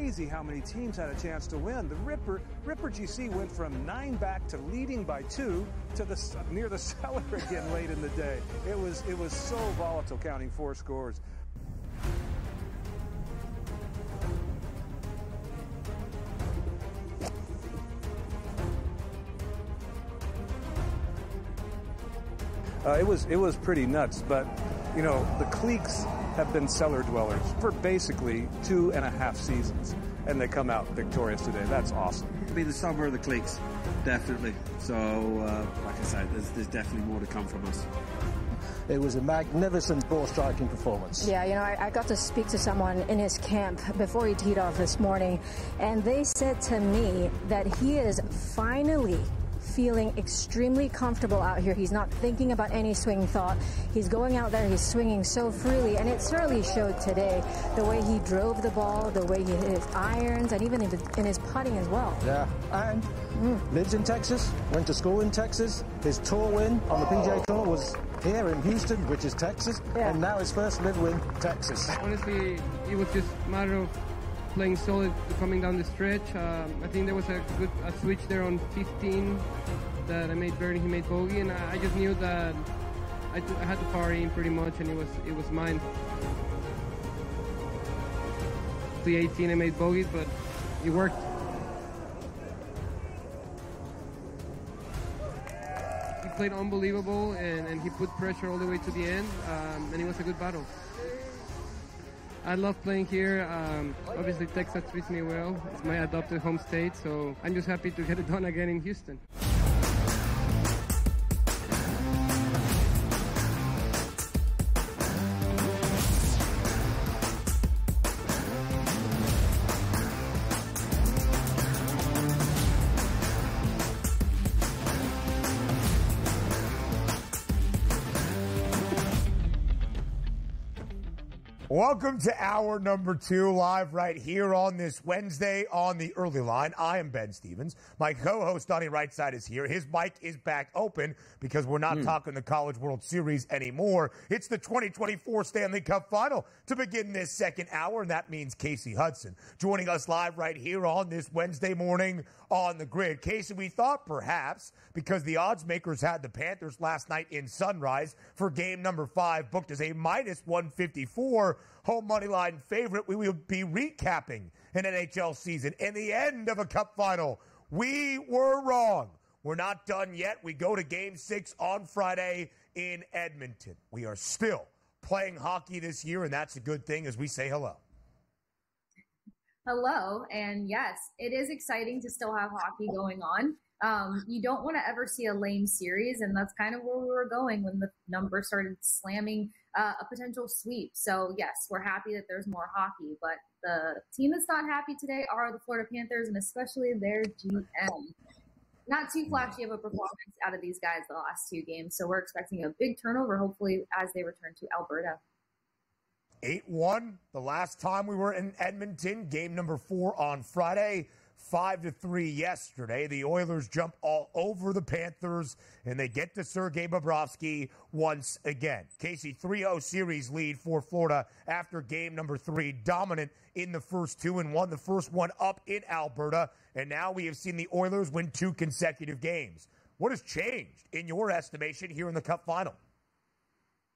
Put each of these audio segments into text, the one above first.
crazy how many teams had a chance to win. The Ripper GC went from 9 back to leading by 2 to near the cellar again late in the day. It was so volatile, counting 4 scores. It was pretty nuts, but you know, the cliques have been cellar dwellers for basically 2.5 seasons, and they come out victorious today. That's awesome. It'll be the summer of the cliques, definitely. So, like I said, there's definitely more to come from us. It was a magnificent ball striking performance. Yeah, you know, I got to speak to someone in his camp before he teed off this morning, and they said to me that he is finally feeling extremely comfortable out here. He's not thinking about any swing thought. He's going out there, he's swinging so freely, and it certainly showed today. The way he drove the ball, the way he hit his irons, and even in his putting as well. Yeah, and lives in Texas, went to school in Texas. His tour win on the PGA Tour was here in Houston, which is Texas, and now his first live win, Texas. Honestly, it was just a matter of playing solid coming down the stretch. I think there was a switch there on 15 that I made birdie, he made bogey, and I just knew that I had to power in pretty much, and it was mine. The 18 I made bogeys, but it worked. He played unbelievable, and he put pressure all the way to the end, and it was a good battle. I love playing here. Obviously, Texas treats me well. It's my adopted home state, so I'm just happy to get it done again in Houston. Welcome to hour number 2, live right here on this Wednesday on the Early Line. I am Ben Stevens. My co-host, Donnie Rightside, is here. His mic is back open because we're not talking the College World Series anymore. It's the 2024 Stanley Cup Final to begin this second hour, and that means Kasey Hudson joining us live right here on this Wednesday morning on the grid. Kasey, we thought perhaps because the odds makers had the Panthers last night in Sunrise for game number 5 booked as a -154 home money line favorite, we will be recapping an NHL season and the end of a cup final. We were wrong. We're not done yet. We go to game 6 on Friday in Edmonton. We are still playing hockey this year, and that's a good thing as we say hello. Hello, and yes, it is exciting to still have hockey going on. You don't want to ever see a lame series, and that's kind of where we were going when the number started slamming a potential sweep. So, yes, we're happy that there's more hockey, but the team that's not happy today are the Florida Panthers, and especially their GM. Not too flashy of a performance out of these guys the last 2 games, so we're expecting a big turnover, hopefully, as they return to Alberta. 8-1 the last time we were in Edmonton. Game number 4 on Friday. 5-3 yesterday. The Oilers jump all over the Panthers, and they get to Sergei Bobrovsky once again. Kasey, 3-0 series lead for Florida after game number 3. Dominant in the first 2 and won the first one up in Alberta. And now we have seen the Oilers win 2 consecutive games. What has changed, in your estimation, here in the Cup final?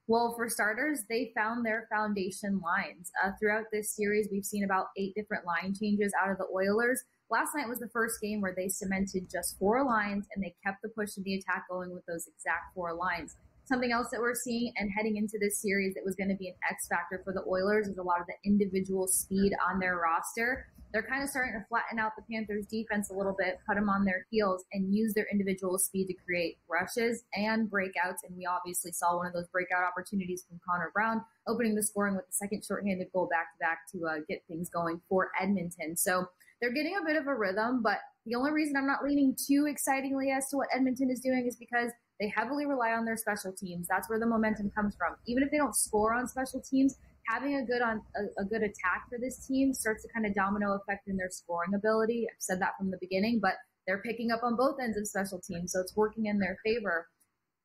Well, for starters, they found their foundation lines. Throughout this series, we've seen about 8 different line changes out of the Oilers. Last night was the first game where they cemented just 4 lines, and they kept the push of the attack going with those exact 4 lines. Something else that we're seeing and heading into this series that was going to be an X factor for the Oilers is a lot of the individual speed on their roster. They're kind of starting to flatten out the Panthers' defense a little bit, put them on their heels, and use their individual speed to create rushes and breakouts. And we obviously saw one of those breakout opportunities from Connor Brown, opening the scoring with the second shorthanded goal back-to-back to get things going for Edmonton. So they're getting a bit of a rhythm, but the only reason I'm not leaning too excitingly as to what Edmonton is doing is because they heavily rely on their special teams. That's where the momentum comes from. Even if they don't score on special teams, having a good attack for this team starts to kind of domino effect in their scoring ability. I've said that from the beginning, but they're picking up on both ends of special teams, so it's working in their favor.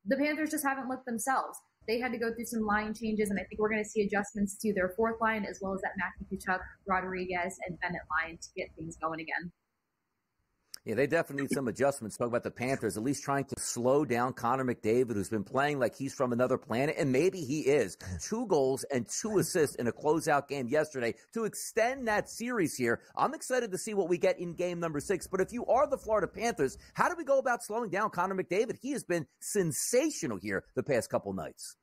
The Panthers just haven't looked themselves. they had to go through some line changes, and I think we're going to see adjustments to their fourth line as well as that Matthew Tkachuk, Rodriguez, and Bennett line to get things going again. Yeah, they definitely need some adjustments. Talk about the Panthers, at least trying to slow down Connor McDavid, who's been playing like he's from another planet, and maybe he is. 2 goals and 2 assists in a closeout game yesterday to extend that series here. I'm excited to see what we get in game number 6. But if you are the Florida Panthers, how do we go about slowing down Connor McDavid? He has been sensational here the past couple nights.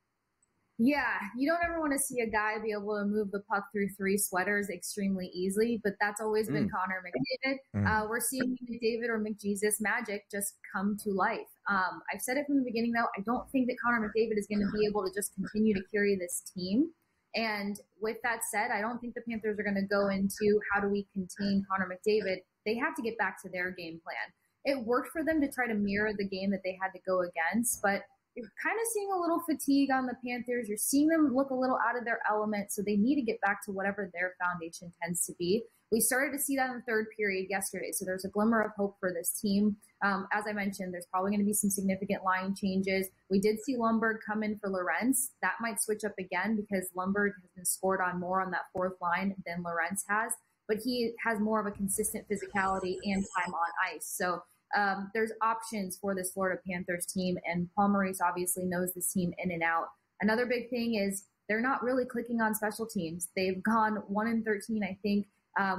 Yeah, you don't ever want to see a guy be able to move the puck through 3 sweaters extremely easily, but that's always been Connor McDavid. We're seeing McDavid or McJesus magic just come to life. I've said it from the beginning, though, I don't think that Connor McDavid is going to be able to just continue to carry this team. And with that said, I don't think the Panthers are going to go into how do we contain Connor McDavid. They have to get back to their game plan. It worked for them to try to mirror the game that they had to go against, but you're kind of seeing a little fatigue on the Panthers. You're seeing them look a little out of their element, so they need to get back to whatever their foundation tends to be. We started to see that in the third period yesterday, so there's a glimmer of hope for this team. As I mentioned, there's probably going to be some significant line changes. We did see Lundberg come in for Lorentz. That might switch up again because Lundberg has been scored on more on that fourth line than Lorentz has, but he has more of a consistent physicality and time on ice. So there's options for this Florida Panthers team, and Paul Maurice obviously knows this team in and out. Another big thing is they're not really clicking on special teams. They've gone 1-13, I think,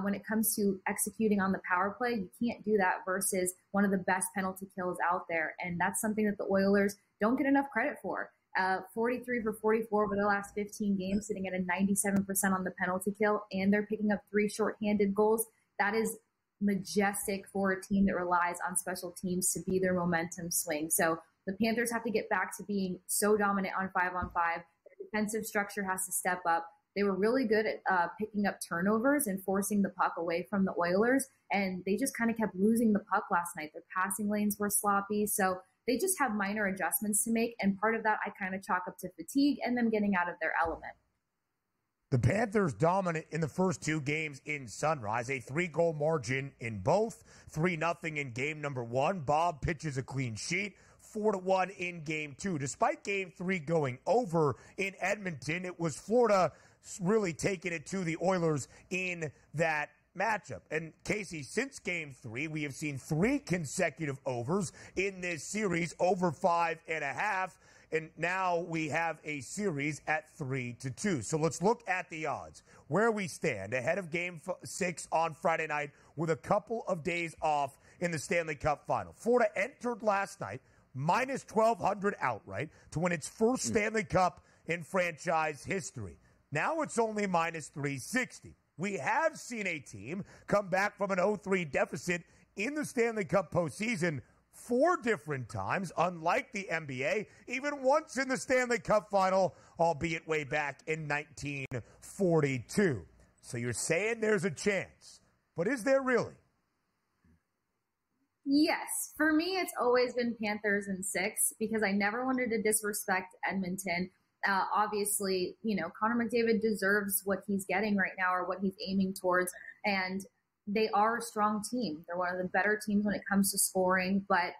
when it comes to executing on the power play. You can't do that versus one of the best penalty kills out there, and that's something that the Oilers don't get enough credit for. 43 for 44 over the last 15 games, sitting at a 97% on the penalty kill, and they're picking up 3 shorthanded goals. That is majestic for a team that relies on special teams to be their momentum swing. So the Panthers have to get back to being so dominant on 5-on-5. Their defensive structure has to step up. They were really good at picking up turnovers and forcing the puck away from the Oilers, and they just kind of kept losing the puck last night. Their passing lanes were sloppy, so they just have minor adjustments to make, and part of that I kind of chalk up to fatigue and them getting out of their element. The Panthers dominant in the first 2 games in Sunrise, a 3-goal margin in both, 3-0 in game number 1. Bob pitches a clean sheet, 4-1 in game 2. Despite game 3 going over in Edmonton, it was Florida really taking it to the Oilers in that matchup. And Kasey, since game 3, we have seen 3 consecutive overs in this series, over 5.5. And now we have a series at 3-2. So let's look at the odds. Where we stand ahead of Game 6 on Friday night with a couple of days off in the Stanley Cup final. Florida entered last night minus 1,200 outright to win its first Stanley Cup in franchise history. Now it's only minus 360. We have seen a team come back from an 0-3 deficit in the Stanley Cup postseason 4 different times, unlike the NBA, even once in the Stanley Cup final, albeit way back in 1942. So you're saying there's a chance, but is there really? Yes. For me, it's always been Panthers in 6 because I never wanted to disrespect Edmonton. Obviously, Connor McDavid deserves what he's getting right now or what he's aiming towards, and they are a strong team. They're one of the better teams when it comes to scoring, but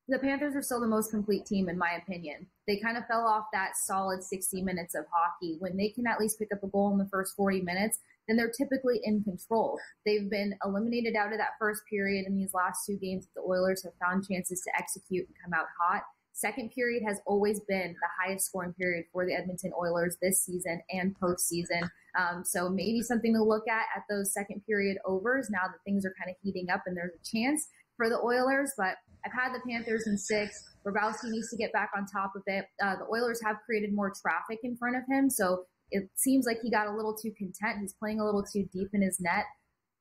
the Panthers are still the most complete team in my opinion. They kind of fell off that solid 60 minutes of hockey. When they can at least pick up a goal in the first 40 minutes, then they're typically in control. They've been eliminated out of that first period in these last 2 games. The Oilers have found chances to execute and come out hot. Second period has always been the highest scoring period for the Edmonton Oilers this season and postseason. So maybe something to look at those second period overs now that things are kind of heating up and there's a chance for the Oilers. But I've had the Panthers in 6. Grabowski needs to get back on top of it. The Oilers have created more traffic in front of him, so it seems like he got a little too content. He's playing a little too deep in his net.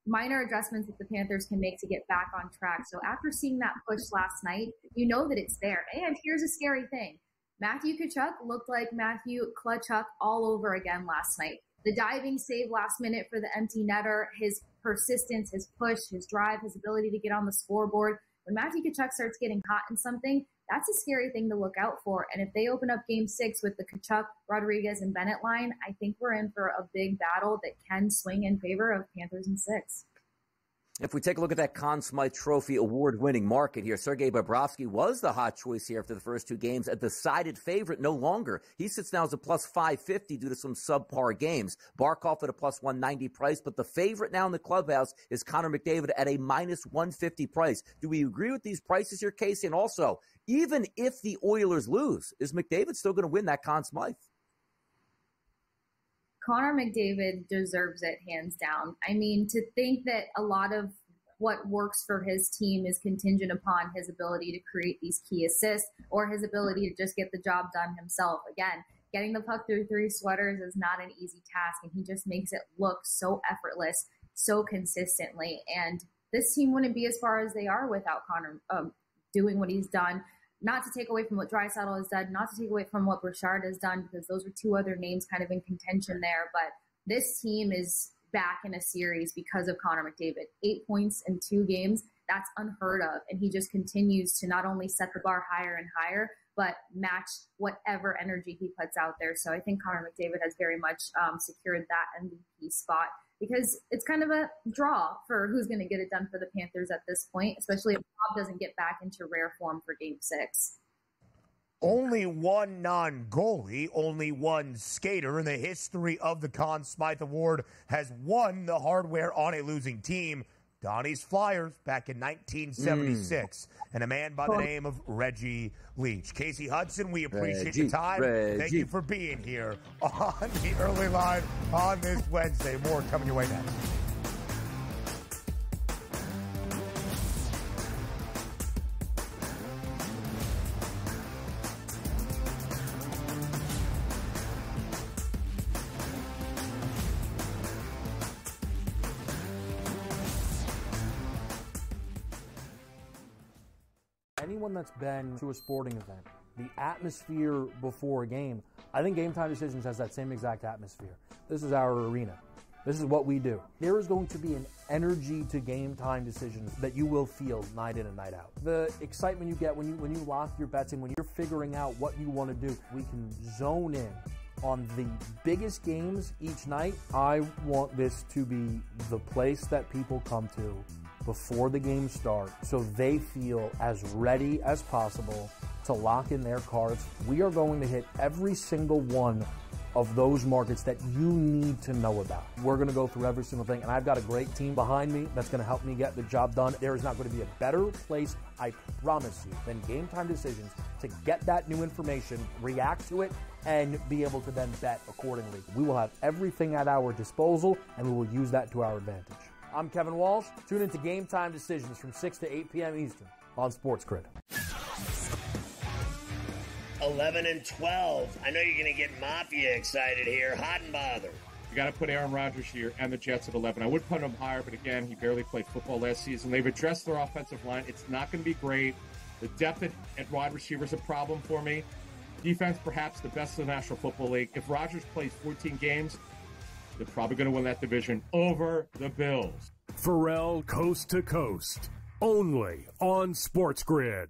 Minor adjustments that the Panthers can make to get back on track. So after seeing that push last night, you know that it's there. And here's a scary thing. Matthew Tkachuk looked like Matthew Klutchuk all over again last night. The diving save last minute for the empty netter, his persistence, his push, his drive, his ability to get on the scoreboard. When Matthew Tkachuk starts getting hot in something, that's a scary thing to look out for. And if they open up game 6 with the Tkachuk, Rodriguez, and Bennett line, I think we're in for a big battle that can swing in favor of Panthers in 6. If we take a look at that Conn Smythe Trophy award-winning market here, Sergei Bobrovsky was the hot choice here after the first two games, a decided favorite no longer. He sits now as a plus 550 due to some subpar games. Barkov at a plus 190 price, but the favorite now in the clubhouse is Connor McDavid at a minus 150 price. Do we agree with these prices here, Kasey? And also, even if the Oilers lose, is McDavid still going to win that Conn Smythe? Connor McDavid deserves it, hands down. I mean, to think that a lot of what works for his team is contingent upon his ability to create these key assists or his ability to just get the job done himself. Again, getting the puck through three sweaters is not an easy task, and he just makes it look so effortless, so consistently. And this team wouldn't be as far as they are without Connor doing what he's done. Not to take away from what Draisaitl has done, not to take away from what Bouchard has done, because those were two other names kind of in contention there. But this team is back in a series because of Connor McDavid. 8 points in 2 games, that's unheard of. And he just continues to not only set the bar higher and higher, but match whatever energy he puts out there. So I think Connor McDavid has very much secured that MVP spot, because it's kind of a draw for who's going to get it done for the Panthers at this point, especially if Bob doesn't get back into rare form for Game 6. Only one non-goalie, only one skater in the history of the Conn Smythe Award has won the hardware on a losing team. Donnie's Flyers back in 1976, and a man by the name of Reggie Leach. Kasey Hudson, we appreciate your time. Thank you for being here on the early line on this Wednesday. More coming your way next. Anyone that's been to a sporting event, the atmosphere before a game, I think Game Time Decisions has that same exact atmosphere. This is our arena. This is what we do. There is going to be an energy to Game Time Decisions that you will feel night in and night out. The excitement you get when you lock your bets in, when you're figuring out what you want to do, we can zone in on the biggest games each night. I want this to be the place that people come to before the games start, so they feel as ready as possible to lock in their cards. We are going to hit every single one of those markets that you need to know about. We're going to go through every single thing, and I've got a great team behind me that's going to help me get the job done. There is not going to be a better place, I promise you, than Game Time Decisions to get that new information, react to it, and be able to then bet accordingly. We will have everything at our disposal, and we will use that to our advantage. I'm Kevin Walsh. Tune into Game Time Decisions from 6 to 8 p.m. Eastern on SportsGrid. 11 and 12. I know you're going to get Mafia excited here. Hot and bothered. You got to put Aaron Rodgers here and the Jets at 11. I would put him higher, but again, he barely played football last season. They've addressed their offensive line. It's not going to be great. The depth at wide receiver is a problem for me. Defense, perhaps the best in the National Football League. If Rodgers plays 14 games, they're probably going to win that division over the Bills. Pharrell Coast to Coast, only on SportsGrid.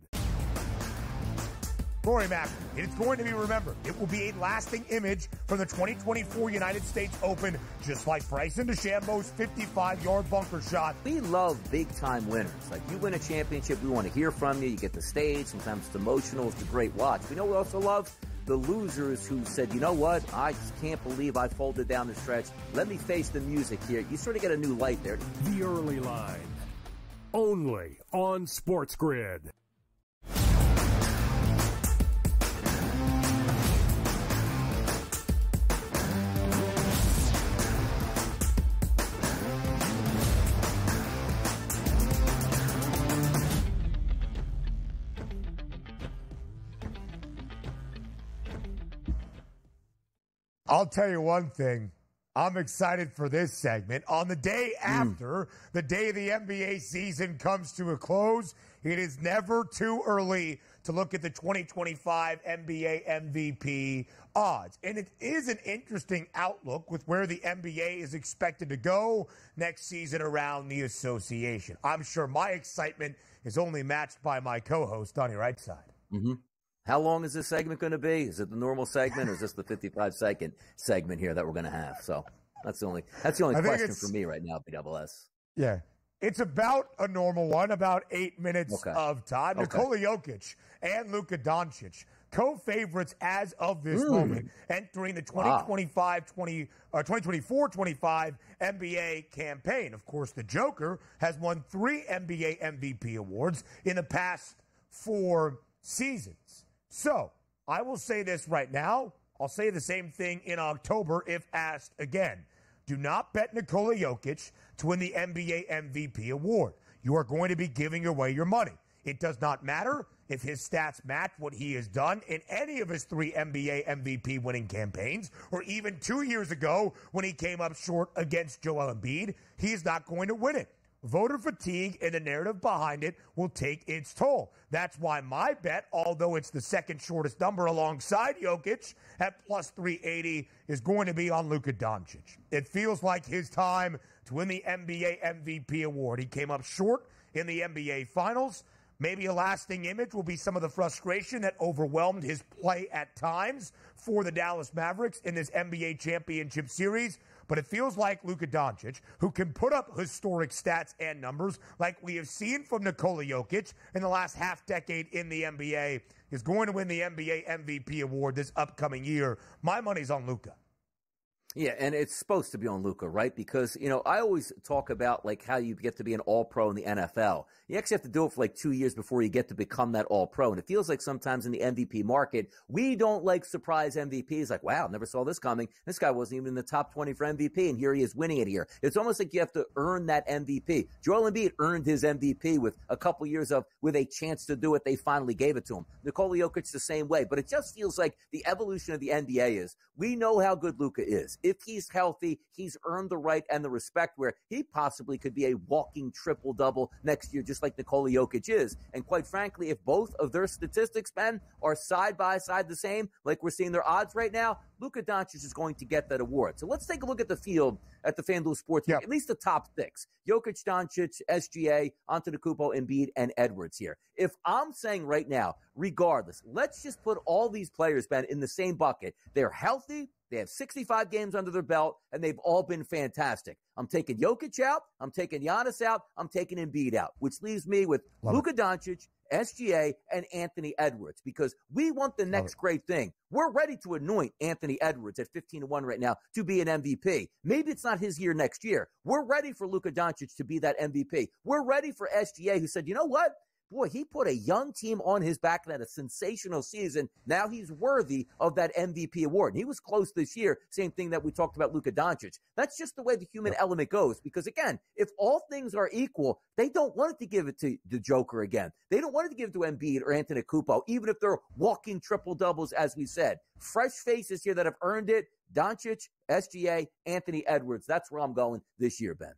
Rory Mack, it's going to be remembered. It will be a lasting image from the 2024 United States Open, just like Bryson DeChambeau's 55-yard bunker shot. We love big-time winners. Like, you win a championship, we want to hear from you. You get the stage. Sometimes it's emotional. It's a great watch. We know we also love the losers who said, you know what, I just can't believe I folded down the stretch. Let me face the music here. You sort of get a new light there. The Early Line, only on SportsGrid. I'll tell you one thing. I'm excited for this segment. On the day after, the day the NBA season comes to a close, it is never too early to look at the 2025 NBA MVP odds. And it is an interesting outlook with where the NBA is expected to go next season around the association. I'm sure my excitement is only matched by my co-host, Donnie Rightside. Mm-hmm. How long is this segment going to be? Is it the normal segment, or is this the 55-second segment here that we're going to have? So that's the only question for me right now, BSS. Yeah. It's about a normal one, about 8 minutes of time. Nikola Jokic and Luka Doncic, co-favorites as of this moment, entering the 2024-25 NBA campaign. Of course, the Joker has won 3 NBA MVP awards in the past 4 seasons. So, I will say this right now. I'll say the same thing in October if asked again. Do not bet Nikola Jokic to win the NBA MVP award. You are going to be giving away your money. It does not matter if his stats match what he has done in any of his 3 NBA MVP winning campaigns, or even 2 years ago when he came up short against Joel Embiid. He is not going to win it. Voter fatigue and the narrative behind it will take its toll. That's why my bet, although it's the second shortest number alongside Jokic at plus 380, is going to be on Luka Doncic. It feels like his time to win the NBA MVP award. He came up short in the NBA Finals. Maybe a lasting image will be some of the frustration that overwhelmed his play at times for the Dallas Mavericks in this NBA Championship Series. But it feels like Luka Doncic, who can put up historic stats and numbers like we have seen from Nikola Jokic in the last half decade in the NBA, is going to win the NBA MVP award this upcoming year. My money's on Luka. Yeah, and it's supposed to be on Luka, right? Because, I always talk about, how you get to be an all-pro in the NFL. You actually have to do it for, 2 years before you get to become that all-pro. And it feels like sometimes in the MVP market, we don't like surprise MVPs. Like, wow, never saw this coming. This guy wasn't even in the top 20 for MVP, and here he is winning it here. It's almost like you have to earn that MVP. Joel Embiid earned his MVP with a couple years with a chance to do it. They finally gave it to him. Nikola Jokic the same way. But it just feels like the evolution of the NBA is, we know how good Luka is. If he's healthy, he's earned the right and the respect where he possibly could be a walking triple-double next year, just like Nikola Jokic is. And quite frankly, if both of their statistics, Ben, are side by side the same, like we're seeing their odds right now, Luka Doncic is going to get that award. So let's take a look at the field at the FanDuel Sportsbook, at least the top 6. Jokic, Doncic, SGA, Antetokounmpo, Embiid, and Edwards here. If I'm saying right now, regardless, let's just put all these players, Ben, in the same bucket. They're healthy. They have 65 games under their belt, and they've all been fantastic. I'm taking Jokic out. I'm taking Giannis out. I'm taking Embiid out, which leaves me with Luka Doncic, SGA, and Anthony Edwards, because we want the next great thing. We're ready to anoint Anthony Edwards at 15-1 right now to be an MVP. Maybe it's not his year next year. We're ready for Luka Doncic to be that MVP. We're ready for SGA, who said, you know what? Boy, he put a young team on his back and had a sensational season. Now he's worthy of that MVP award. And he was close this year. Same thing that we talked about Luka Doncic. That's just the way the human element goes. Because, again, if all things are equal, they don't want it to give it to the Joker again. They don't want it to give it to Embiid or Antetokounmpo, even if they're walking triple-doubles, as we said. Fresh faces here that have earned it. Doncic, SGA, Anthony Edwards. That's where I'm going this year, Ben.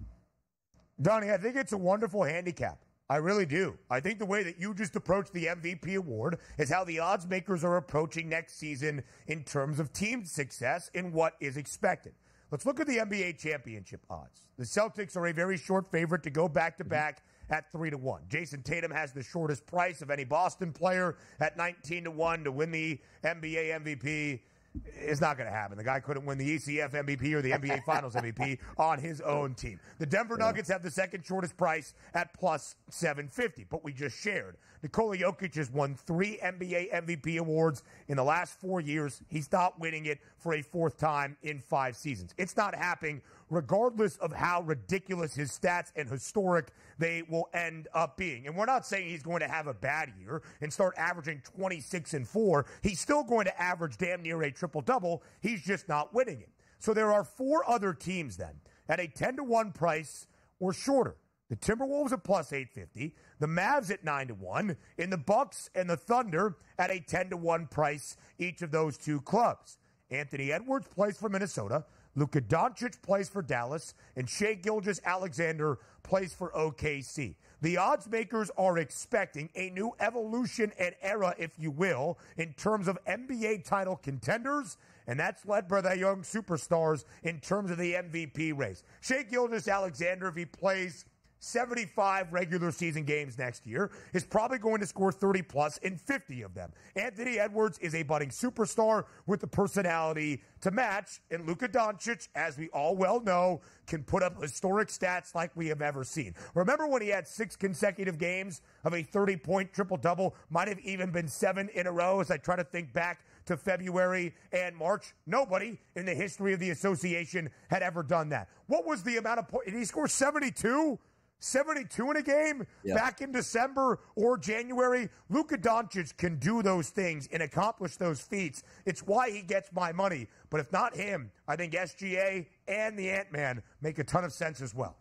Donnie, I think it's a wonderful handicap. I really do. I think the way that you just approached the MVP award is how the odds makers are approaching next season in terms of team success and what is expected. Let's look at the NBA championship odds. The Celtics are a very short favorite to go back-to-back at 3-1. Jason Tatum has the shortest price of any Boston player at 19-1 to win the NBA MVP. It's not going to happen. The guy couldn't win the ECF MVP or the NBA Finals MVP on his own team. The Denver Nuggets have the second shortest price at plus 750, but we just shared. Nikola Jokic has won 3 NBA MVP awards in the last 4 years. He's not winning it for a 4th time in 5 seasons. It's not happening regardless of how ridiculous his stats and historic they will end up being. And we're not saying he's going to have a bad year and start averaging 26-4. He's still going to average damn near a triple-double. He's just not winning it. So there are 4 other teams then at a 10-1 price or shorter. The Timberwolves at plus 850, the Mavs at 9-1, and the Bucks and the Thunder at a 10-1 price, each of those 2 clubs. Anthony Edwards plays for Minnesota, Luka Doncic plays for Dallas, and Shai Gilgeous-Alexander plays for OKC. The odds makers are expecting a new evolution and era, if you will, in terms of NBA title contenders, and that's led by the young superstars in terms of the MVP race. Shai Gilgeous-Alexander, if he plays 75 regular season games next year, is probably going to score 30-plus in 50 of them. Anthony Edwards is a budding superstar with the personality to match, and Luka Doncic, as we all well know, can put up historic stats like we have ever seen. Remember when he had 6 consecutive games of a 30-point triple-double? Might have even been 7 in a row as I try to think back to February and March. Nobody in the history of the association had ever done that. What was the amount of points? Did he score 72? 72 in a game back in December or January? Luka Doncic can do those things and accomplish those feats. It's why he gets my money. But if not him, I think SGA and the Ant-Man make a ton of sense as well.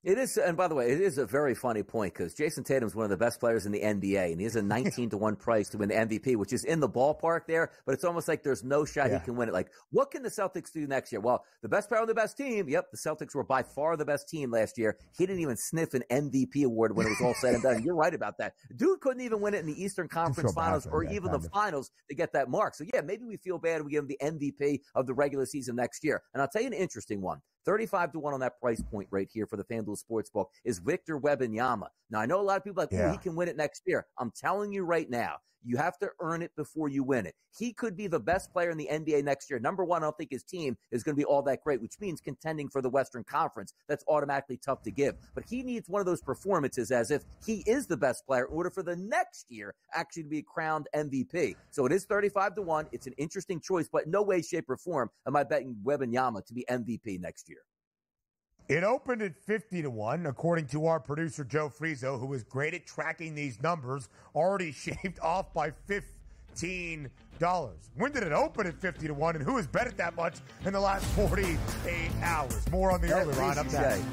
It is, and by the way, it is a very funny point because Jason Tatum's one of the best players in the NBA, and he has a 19-1 price to win the MVP, which is in the ballpark there, but it's almost like there's no shot he can win it. Like, what can the Celtics do next year? Well, the best player on the best team, the Celtics were by far the best team last year. He didn't even sniff an MVP award when it was all said and done. You're right about that. Dude couldn't even win it in the Eastern Conference Finals or even the finals to get that mark. So, maybe we feel bad we give him the MVP of the regular season next year. And I'll tell you an interesting one. 35-1 on that price point right here for the FanDuel Sportsbook is Victor Wembanyama. Now, I know a lot of people are like, he can win it next year. I'm telling you right now, you have to earn it before you win it. He could be the best player in the NBA next year. Number one, I don't think his team is going to be all that great, which means contending for the Western Conference. That's automatically tough to give. But he needs one of those performances as if he is the best player in order for the next year actually to be crowned MVP. So it is 35-1. It's an interesting choice, but in no way, shape, or form am I betting Wembanyama to be MVP next year. It opened at 50-1, according to our producer, Joe Frizo, who is great at tracking these numbers, already shaved off by $15. When did it open at 50-1, and who has bet it that much in the last 48 hours? More on the early line up next.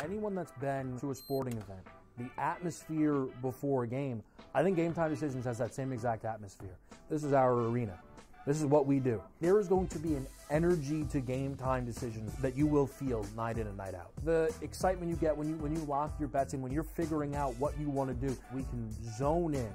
Anyone that's been to a sporting event, the atmosphere before a game, I think Game Time Decisions has that same exact atmosphere. This is our arena. This is what we do. There is going to be an energy to Game Time Decisions that you will feel night in and night out. The excitement you get when you lock your bets in, when you're figuring out what you want to do, we can zone in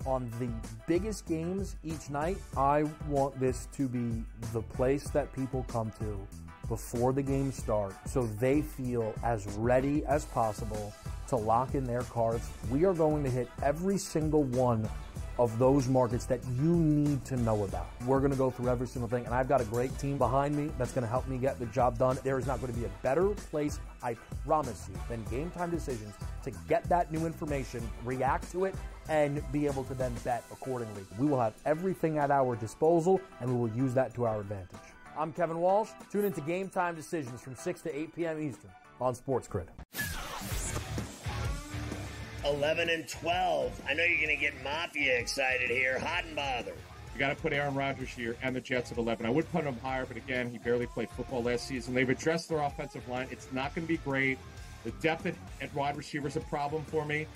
on the biggest games each night. I want this to be the place that people come to before the games start so they feel as ready as possible to lock in their cards. We are going to hit every single one of those markets that you need to know about. We're going to go through every single thing, and I've got a great team behind me that's going to help me get the job done. There is not going to be a better place, I promise you, than Game Time Decisions to get that new information, react to it, and be able to then bet accordingly. We will have everything at our disposal, and we will use that to our advantage. I'm Kevin Walsh. Tune into Game Time Decisions from 6 to 8 p.m. Eastern on SportsGrid. 11-12. I know you're going to get Mafia excited here. Hot and bothered. You got to put Aaron Rodgers here and the Jets at 11. I would put him higher, but again, he barely played football last season. They've addressed their offensive line. It's not going to be great. The depth at wide receiver is a problem for me.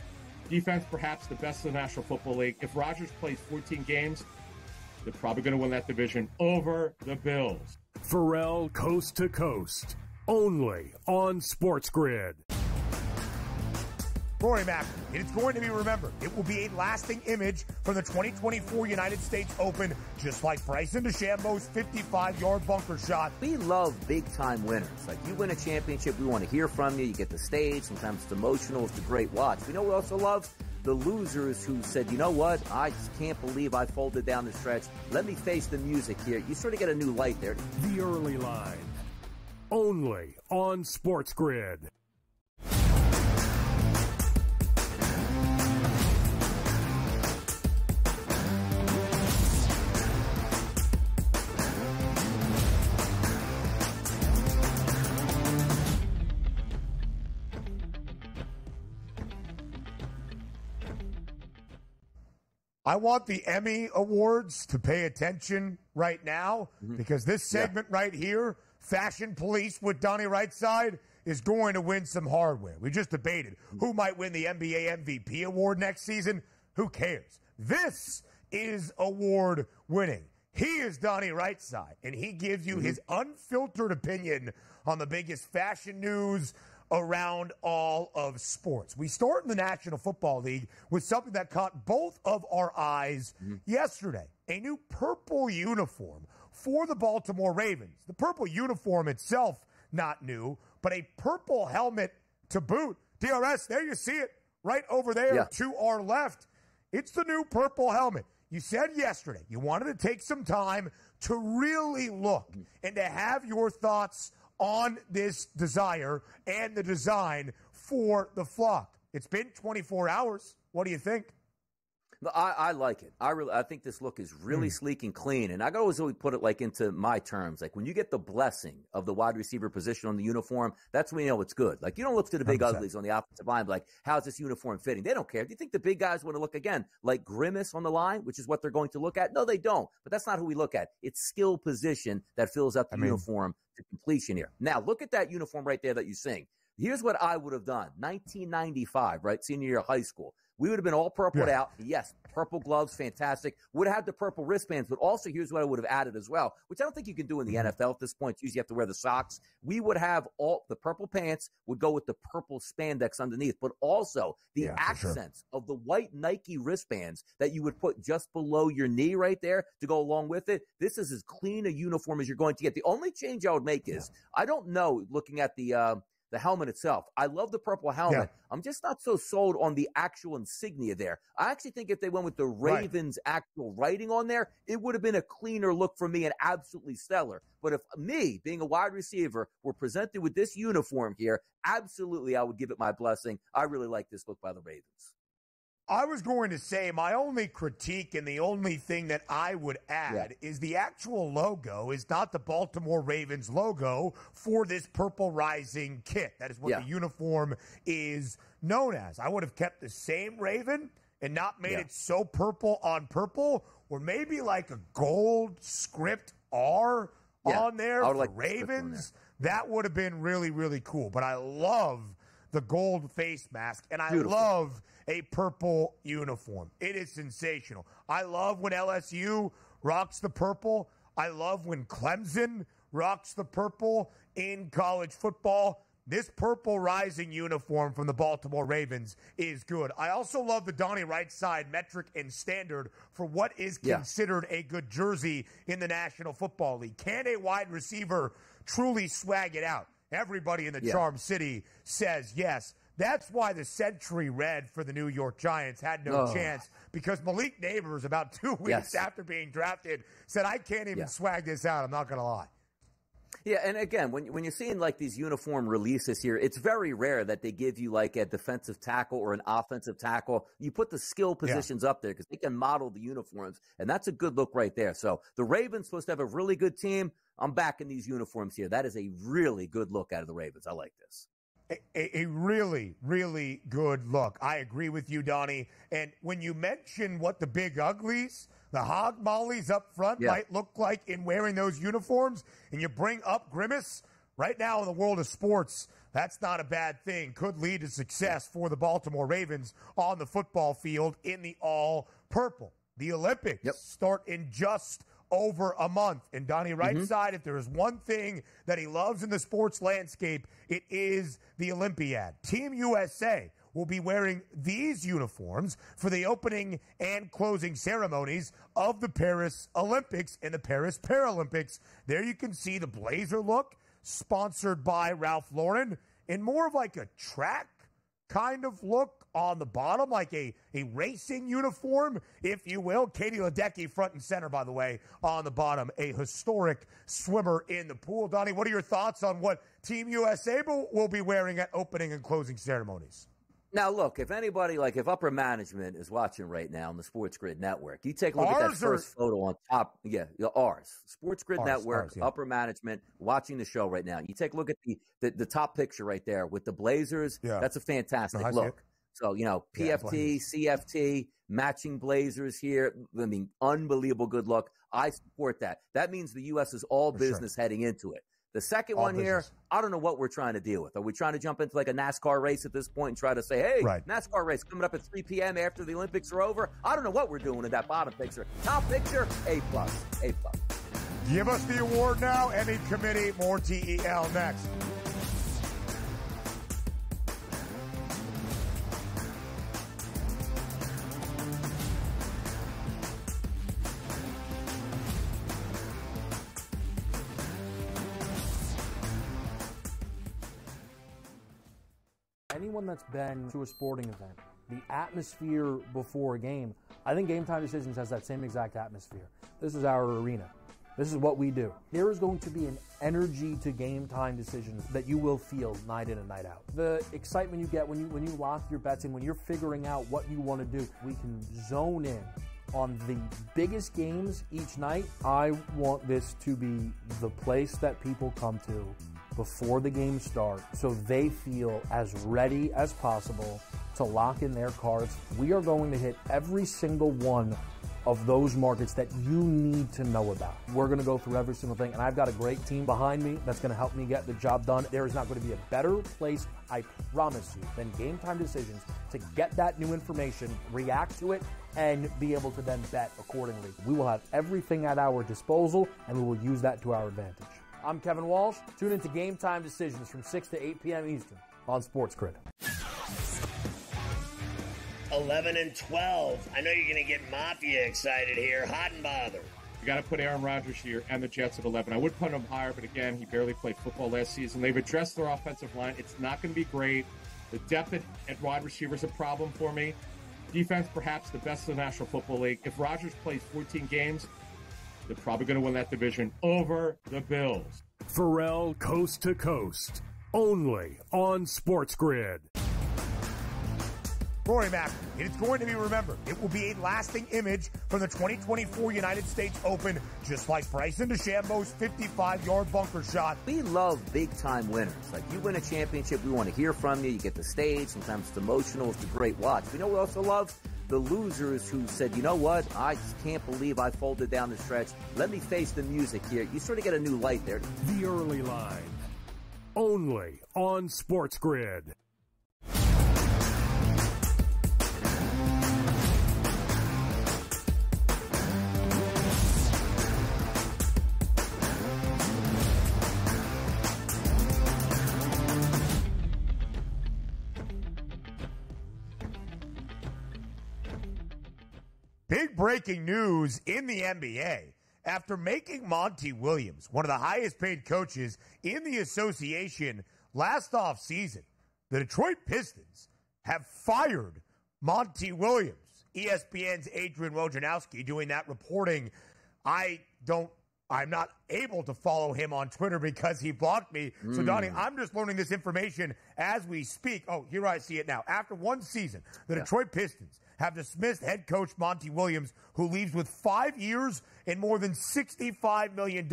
Defense, perhaps the best in the National Football League. If Rodgers plays 14 games, they're probably going to win that division over the Bills. Pharrell Coast to Coast, only on SportsGrid. Rory Mack, it's going to be remembered. It will be a lasting image from the 2024 United States Open, just like Bryson DeChambeau's 55-yard bunker shot. We love big-time winners. Like, you win a championship, we want to hear from you. You get the stage. Sometimes it's emotional. It's a great watch. We know we also love the losers who said, you know what, I just can't believe I folded down the stretch. Let me face the music here. You sort of get a new light there. The Early Line, only on SportsGrid. I want the Emmy Awards to pay attention right now because this segment right here, Fashion Police with Donnie Rightside, is going to win some hardware. We just debated who might win the NBA MVP award next season. Who cares? This is award winning. He is Donnie Rightside, and he gives you his unfiltered opinion on the biggest fashion news around all of sports. We start in the National Football League with something that caught both of our eyes yesterday, a new purple uniform for the Baltimore Ravens. The purple uniform itself, not new, but a purple helmet to boot. DRS, there you see it, right over there to our left. It's the new purple helmet. You said yesterday you wanted to take some time to really look and to have your thoughts on this desire and the design for the flock. It's been 24 hours. What do you think? I like it. I think this look is really sleek and clean. And I always put it like into my terms. Like when you get the blessing of the wide receiver position on the uniform, that's when you know it's good. Like you don't look to the big 100%. Uglies on the offensive line like, how's this uniform fitting? They don't care. Do you think the big guys want to look again like Grimace on the line, which is what they're going to look at? No, they don't. But that's not who we look at. It's skill position that fills up the uniform to completion here. Now look at that uniform right there that you sing. Here's what I would have done. 1995, right? Senior year of high school. We would have been all purpled out. Yes, purple gloves, fantastic. Would have had the purple wristbands, but also here's what I would have added as well, which I don't think you can do in the NFL at this point. Usually you have to wear the socks. We would have all the purple pants would go with the purple spandex underneath, but also the accents of the white Nike wristbands that you would put just below your knee right there to go along with it. This is as clean a uniform as you're going to get. The only change I would make is I don't know, looking at the helmet itself. I love the purple helmet. I'm just not so sold on the actual insignia there. I actually think if they went with the Ravens actual writing on there, it would have been a cleaner look for me and absolutely stellar. But if me, being a wide receiver, were presented with this uniform here, absolutely I would give it my blessing. I really like this look by the Ravens. I was going to say my only critique and the only thing that I would add is the actual logo is not the Baltimore Ravens logo for this Purple Rising kit. That is what the uniform is known as. I would have kept the same Raven and not made it so purple on purple, or maybe like a gold script R on there for like Ravens. That would have been really, really cool. But I love the gold face mask, and I love a purple uniform. It is sensational. I love when LSU rocks the purple. I love when Clemson rocks the purple in college football. This Purple Rising uniform from the Baltimore Ravens is good. I also love the Donnie Rightside metric and standard for what is considered a good jersey in the National Football League. Can a wide receiver truly swag it out? Everybody in the Charm City says yes. That's why the Century Red for the New York Giants had no chance, because Malik Neighbors, about 2 weeks after being drafted, said, I can't even swag this out. I'm not going to lie. Yeah, and again, when you're seeing like these uniform releases here, it's very rare that they give you like a defensive tackle or an offensive tackle. You put the skill positions up there because they can model the uniforms, and that's a good look right there. So the Ravens supposed to have a really good team. I'm backing these uniforms here. That is a really good look out of the Ravens. I like this. A really, really good look. I agree with you, Donnie. And when you mention what the big uglies, the hog mollies up front might look like in wearing those uniforms, and you bring up Grimace, right now in the world of sports, that's not a bad thing. Could lead to success for the Baltimore Ravens on the football field in the all-purple. The Olympics start in just over a month. And Donnie Rightside, if there is one thing that he loves in the sports landscape, it is the Olympiad. Team USA will be wearing these uniforms for the opening and closing ceremonies of the Paris Olympics and the Paris Paralympics. There you can see the blazer look, sponsored by Ralph Lauren, and more of like a track kind of look on the bottom, like a racing uniform, if you will. Katie Ledecky front and center, by the way, on the bottom, a historic swimmer in the pool. Donnie, what are your thoughts on what Team USA will be wearing at opening and closing ceremonies? Now, look, if anybody, like if upper management is watching right now on the SportsGrid Network, you take a look at that first photo on top. Ours. SportsGrid Network, upper management, watching the show right now. You take a look at the top picture right there with the Blazers. That's a fantastic look. So, PFT, CFT, matching Blazers here. I mean, unbelievable good look. I support that. That means the U.S. is all business heading into it. The second one here, I don't know what we're trying to deal with. Are we trying to jump into like a NASCAR race at this point and try to say, hey, NASCAR race coming up at 3 p.m. after the Olympics are over? I don't know what we're doing in that bottom picture. Top picture, A+, A+. Give us the award now. Emmy committee, more TEL next. Anyone that's been to a sporting event, the atmosphere before a game, I think Game Time Decisions has that same exact atmosphere. This is our arena. This is what we do. There is going to be an energy to Game Time Decisions that you will feel night in and night out. The excitement you get when you lock your bets in, when you're figuring out what you want to do, we can zone in on the biggest games each night. I want this to be the place that people come to before the game starts so they feel as ready as possible to lock in their cards. We are going to hit every single one of those markets that you need to know about. We're going to go through every single thing, and I've got a great team behind me that's going to help me get the job done. There is not going to be a better place, I promise you, than Game Time Decisions to get that new information, react to it, and be able to then bet accordingly. We will have everything at our disposal, and we will use that to our advantage. I'm Kevin Walsh. Tune into Game Time Decisions from 6 to 8 p.m. Eastern on SportsGrid. 11 and 12. I know you're going to get Mafia excited here. Hot and bothered. You got to put Aaron Rodgers here and the Jets at 11. I would put him higher, but again, he barely played football last season. They've addressed their offensive line. It's not going to be great. The depth at wide receiver is a problem for me. Defense, perhaps the best in the National Football League. If Rodgers plays 14 games, they're probably going to win that division over the Bills. Pharrell Coast to Coast, only on SportsGrid. Rory Mack, it's going to be remembered. It will be a lasting image from the 2024 United States Open, just like Bryson DeChambeau's 55-yard bunker shot. We love big-time winners. Like, you win a championship, we want to hear from you. You get the stage. Sometimes it's emotional. It's a great watch. We know we also love the losers who said, you know what, I just can't believe I folded down the stretch. Let me face the music here. You sort of get a new light there. The Early Line, only on SportsGrid. Big breaking news in the NBA. After making Monty Williams one of the highest paid coaches in the association last offseason, the Detroit Pistons have fired Monty Williams. ESPN's Adrian Wojnarowski doing that reporting. I'm not able to follow him on Twitter because he blocked me. So, Donnie, I'm just learning this information as we speak. Oh, here I see it now. After one season, the Detroit Pistons have dismissed head coach Monty Williams, who leaves with 5 years and more than $65 million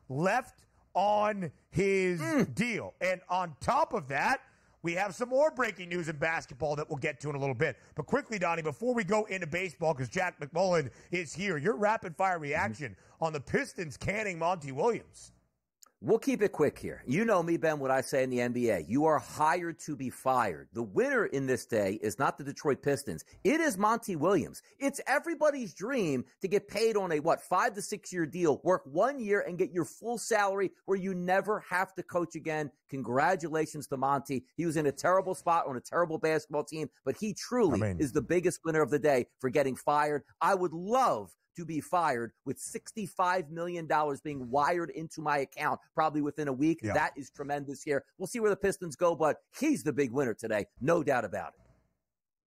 left on his deal. And on top of that, we have some more breaking news in basketball that we'll get to in a little bit. But quickly, Donnie, before we go into baseball, because Jack McMullen is here, your rapid-fire reaction on the Pistons canning Monty Williams. We'll keep it quick here. You know me, Ben, what I say in the NBA. You are hired to be fired. The winner in this day is not the Detroit Pistons. It is Monty Williams. It's everybody's dream to get paid on a, 5 to 6 year deal, work 1 year and get your full salary where you never have to coach again. Congratulations to Monty. He was in a terrible spot on a terrible basketball team, but he truly is the biggest winner of the day for getting fired. I would love to be fired with $65 million being wired into my account probably within a week. Yeah. That is tremendous here. We'll see where the Pistons go, but he's the big winner today. No doubt about it.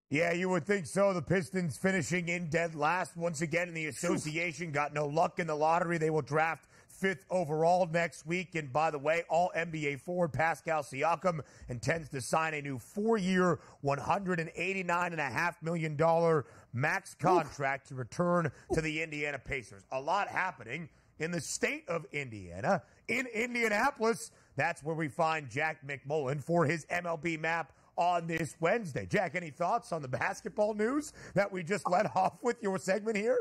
Yeah, you would think so. The Pistons finishing in dead last once again in the association. Got no luck in the lottery. They will draft 5th overall next week. And by the way, all NBA forward Pascal Siakam intends to sign a new 4-year, $189.5 million max contract to return to the Indiana Pacers. A lot happening in the state of Indiana. In Indianapolis, that's where we find Jack McMullen for his MLB map on this Wednesday. Jack, any thoughts on the basketball news that we just led off with your segment here?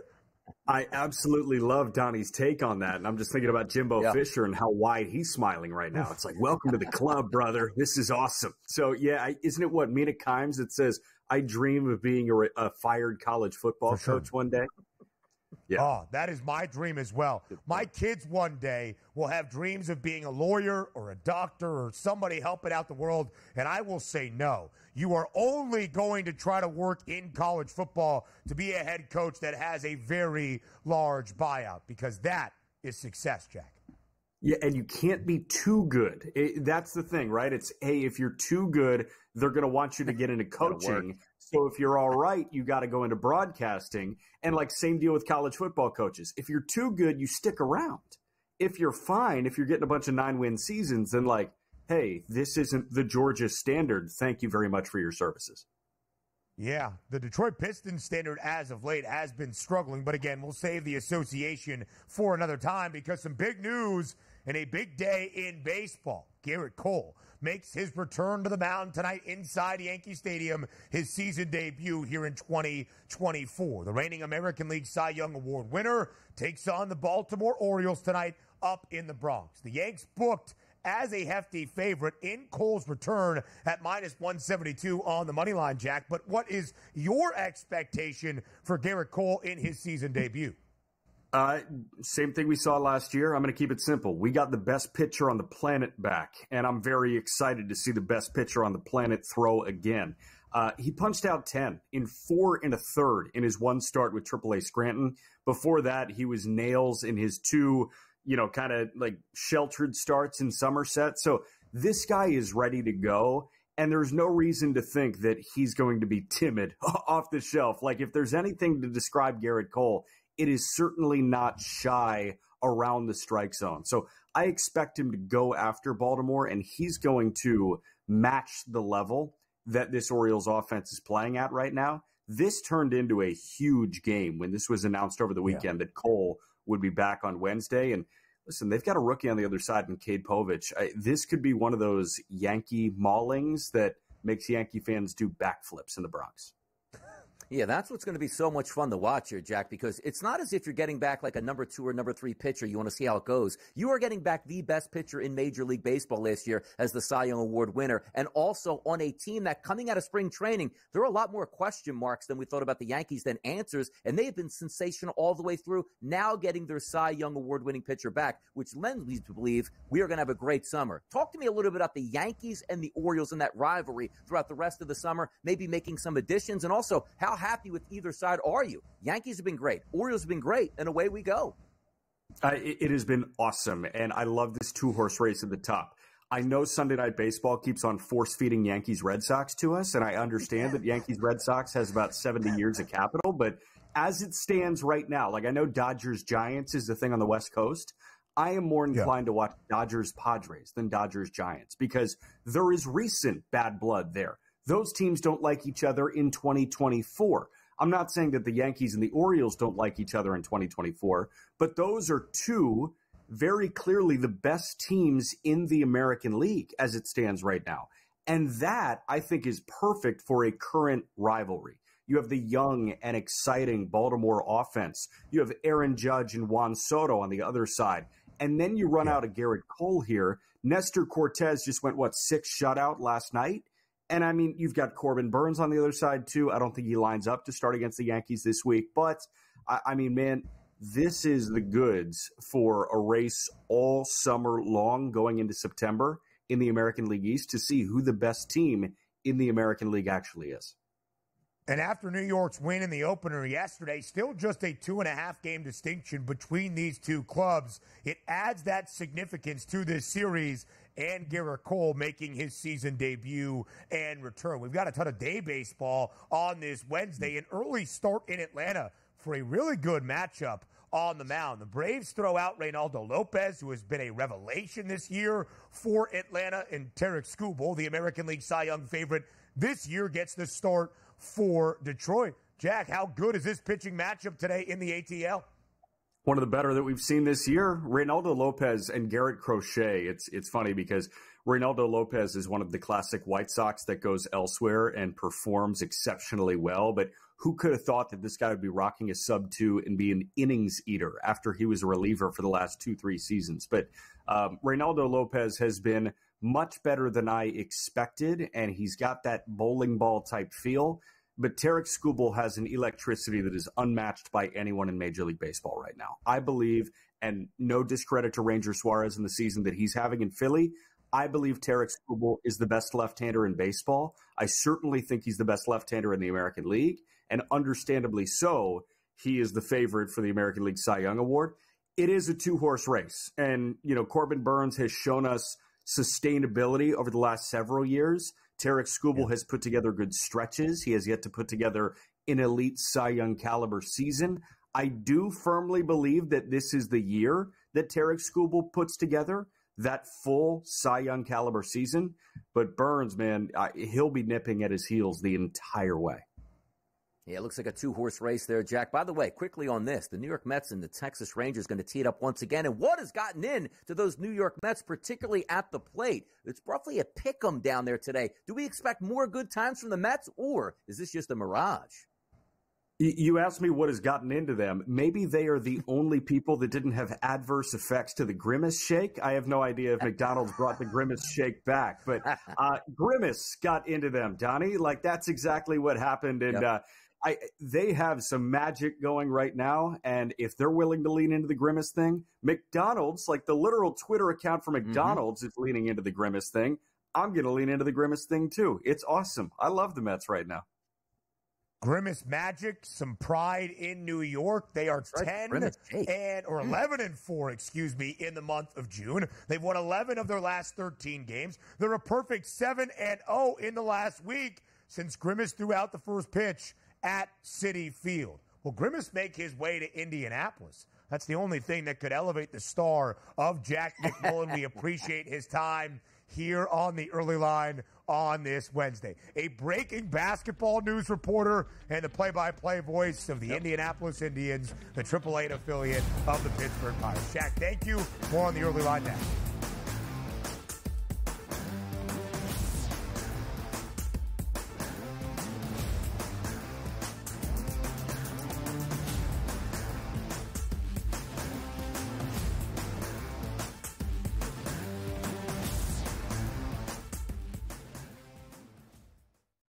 I absolutely love Donnie's take on that. And I'm just thinking about Jimbo Fisher and how wide he's smiling right now. It's like, welcome to the club, brother. This is awesome. So, yeah, isn't it what Mina Kimes that says, I dream of being a fired college football coach one day? Yeah. Oh, that is my dream as well. My kids one day will have dreams of being a lawyer or a doctor or somebody helping out the world, and I will say no. You are only going to try to work in college football to be a head coach that has a very large buyout, because that is success, Jack. Yeah, and you can't be too good. That's the thing, right? It's, hey, if you're too good, they're going to want you to get into coaching. So if you're all right, you got to go into broadcasting. And like same deal with college football coaches. If you're too good, you stick around. If you're fine, if you're getting a bunch of 9-win seasons, then like, hey, this isn't the Georgia standard. Thank you very much for your services. Yeah, the Detroit Pistons standard as of late has been struggling. But again, we'll save the association for another time, because some big news and a big day in baseball. Garrett Cole makes his return to the mound tonight inside Yankee Stadium, his season debut here in 2024. The reigning American League Cy Young Award winner takes on the Baltimore Orioles tonight up in the Bronx. The Yanks booked as a hefty favorite in Cole's return at -172 on the money line, Jack. But what is your expectation for Garrett Cole in his season debut? Same thing we saw last year. I'm going to keep it simple. We got the best pitcher on the planet back, and I'm very excited to see the best pitcher on the planet throw again. He punched out 10 in 4 1/3 in his one start with AAA Scranton. Before that, he was nails in his 2, kind of like sheltered starts in Somerset. So this guy is ready to go, and there's no reason to think that he's going to be timid off the shelf. Like, if there's anything to describe Garrett Cole, it is certainly not shy around the strike zone. So I expect him to go after Baltimore, and he's going to match the level that this Orioles offense is playing at right now. This turned into a huge game when this was announced over the weekend that Cole would be back on Wednesday. And listen, they've got a rookie on the other side in Cade Povich. This could be one of those Yankee maulings that makes Yankee fans do backflips in the Bronx. Yeah, that's what's going to be so much fun to watch here, Jack, because it's not as if you're getting back like a number 2 or number 3 pitcher. You want to see how it goes. You are getting back the best pitcher in Major League Baseball last year as the Cy Young Award winner, and also on a team that, coming out of spring training, there are a lot more question marks than we thought about the Yankees than answers, and they have been sensational all the way through, now getting their Cy Young Award-winning pitcher back, which lends me to believe we are going to have a great summer. Talk to me a little bit about the Yankees and the Orioles and that rivalry throughout the rest of the summer, maybe making some additions, and also how happy with either side are you? Yankees have been great. Orioles have been great, and away we go. It has been awesome, and I love this 2-horse race at the top. I know Sunday Night Baseball keeps on force-feeding Yankees-Red Sox to us, and I understand that Yankees-Red Sox has about 70 years of capital, but as it stands right now, like I know Dodgers-Giants is the thing on the West Coast, I am more inclined to watch Dodgers-Padres than Dodgers-Giants, because there is recent bad blood there. Those teams don't like each other in 2024. I'm not saying that the Yankees and the Orioles don't like each other in 2024, but those are two very clearly the best teams in the American League as it stands right now. And that, I think, is perfect for a current rivalry. You have the young and exciting Baltimore offense. You have Aaron Judge and Juan Soto on the other side. And then you run out of Garrett Cole here. Nestor Cortez just went, 6 shutout last night? And, I mean, you've got Corbin Burns on the other side, too. I don't think he lines up to start against the Yankees this week. But, I mean, man, this is the goods for a race all summer long going into September in the American League East to see who the best team in the American League actually is. And after New York's win in the opener yesterday, still just a 2.5-game distinction between these two clubs. It adds that significance to this series, and Garrett Cole making his season debut and return. We've got a ton of day baseball on this Wednesday, an early start in Atlanta for a really good matchup on the mound. The Braves throw out Reynaldo Lopez, who has been a revelation this year for Atlanta, and Tarek Skubal, the American League Cy Young favorite this year, gets the start for Detroit. Jack, how good is this pitching matchup today in the ATL? One of the better that we've seen this year, Reynaldo Lopez and Garrett Crochet. It's funny because Reynaldo Lopez is one of the classic White Sox that goes elsewhere and performs exceptionally well. But who could have thought that this guy would be rocking a sub-2 and be an innings eater after he was a reliever for the last 2-3 seasons? But Reynaldo Lopez has been much better than I expected, and he's got that bowling ball type feel. But Tarek Skubal has an electricity that is unmatched by anyone in Major League Baseball right now. I believe, and no discredit to Ranger Suarez in the season that he's having in Philly, I believe Tarek Skubal is the best left-hander in baseball. I certainly think he's the best left-hander in the American League, and understandably so, he is the favorite for the American League Cy Young Award. It is a two-horse race, and Corbin Burnes has shown us sustainability over the last several years. Tarek Skubal has put together good stretches. He has yet to put together an elite Cy Young caliber season. I do firmly believe that this is the year that Tarek Skubal puts together that full Cy Young caliber season. But Burnes, man, he'll be nipping at his heels the entire way. Yeah, it looks like a two-horse race there, Jack. By the way, quickly on this, the New York Mets and the Texas Rangers going to tee it up once again. And what has gotten in to those New York Mets, particularly at the plate? It's roughly a pick-em down there today. Do we expect more good times from the Mets, or is this just a mirage? You asked me what has gotten into them. Maybe they are the only people that didn't have adverse effects to the Grimace Shake. I have no idea if McDonald's brought the Grimace Shake back, but Grimace got into them, Donnie. Like, that's exactly what happened. And they have some magic going right now, and if they're willing to lean into the Grimace thing, McDonald's, like the literal Twitter account for McDonald's is leaning into the Grimace thing. I'm going to lean into the Grimace thing too. It's awesome. I love the Mets right now. Grimace magic, some pride in New York. They are 11-4, in the month of June. They've won 11 of their last 13 games. They're a perfect 7-0 in the last week since Grimace threw out the first pitch at Citi Field. Will Grimace make his way to Indianapolis? That's the only thing that could elevate the star of Jack McMullen. We appreciate his time here on the early line on this Wednesday. A breaking basketball news reporter and the play-by-play voice of the Indianapolis Indians, the AAA affiliate of the Pittsburgh Pirates. Jack, thank you. More on the early line now.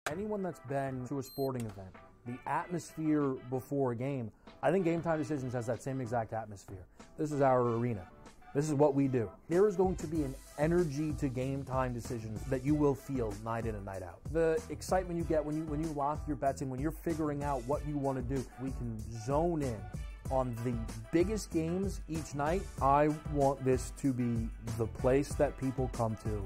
Anyone that's been to a sporting event, the atmosphere before a game, I think Game Time Decisions has that same exact atmosphere. This is our arena. This is what we do. There is going to be an energy to Game Time Decisions that you will feel night in and night out. The excitement you get when you lock your bets in, when you're figuring out what you want to do, we can zone in on the biggest games each night. I want this to be the place that people come to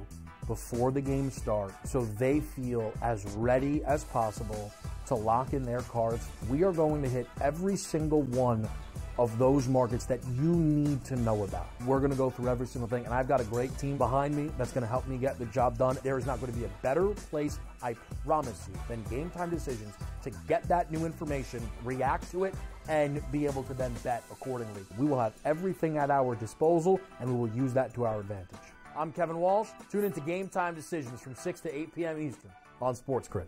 before the games start so they feel as ready as possible to lock in their cards. We are going to hit every single one of those markets that you need to know about. We're going to go through every single thing, and I've got a great team behind me that's going to help me get the job done. There is not going to be a better place, I promise you, than Game Time Decisions to get that new information, react to it, and be able to then bet accordingly. We will have everything at our disposal, and we will use that to our advantage. I'm Kevin Walsh. Tune into Game Time Decisions from 6 to 8 p.m. Eastern on SportsGrid.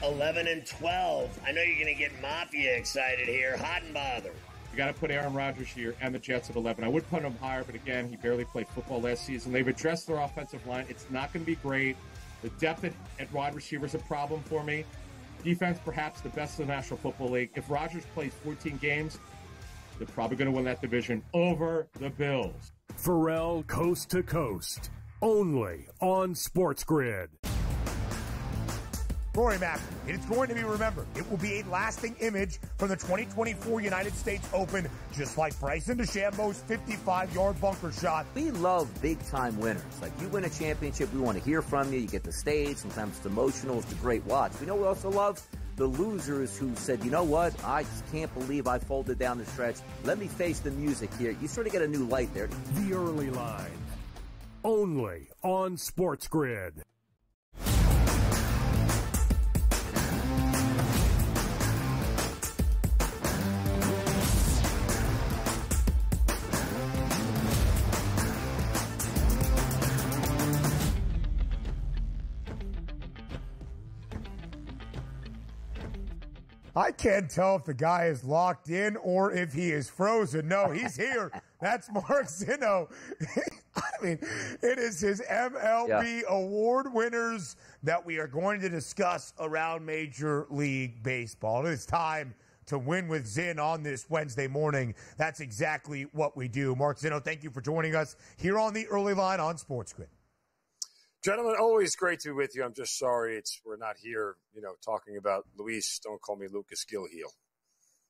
11-12. I know you're going to get Mafia excited here. Hot and bothered. You got to put Aaron Rodgers here and the Jets at 11. I would put him higher, but again, he barely played football last season. They've addressed their offensive line. It's not going to be great. The depth at wide receiver is a problem for me. Defense, perhaps the best in the National Football League. If Rodgers plays 14 games, they're probably going to win that division over the Bills. Pharrell Coast to Coast, only on SportsGrid. Rory Mack, it's going to be remembered. It will be a lasting image from the 2024 United States Open, just like Bryson DeChambeau's 55-yard bunker shot. We love big-time winners. Like, you win a championship, we want to hear from you. You get the stage. Sometimes it's emotional. It's a great watch. We know we also love the losers who said, you know what, I just can't believe I folded down the stretch. Let me face the music here. You sort of get a new light there. The Early Line, only on SportsGrid. I can't tell if the guy is locked in or if he is frozen. No, he's here. That's Mark Zinno. I mean, it is his MLB award winners that we are going to discuss around Major League Baseball. It is time to win with Zinn on this Wednesday morning. That's exactly what we do. Mark Zinno, thank you for joining us here on the early line on SportsGrid. Gentlemen, always great to be with you. I'm just sorry we're not here, talking about Luis. Don't call me Lucas Gilheel.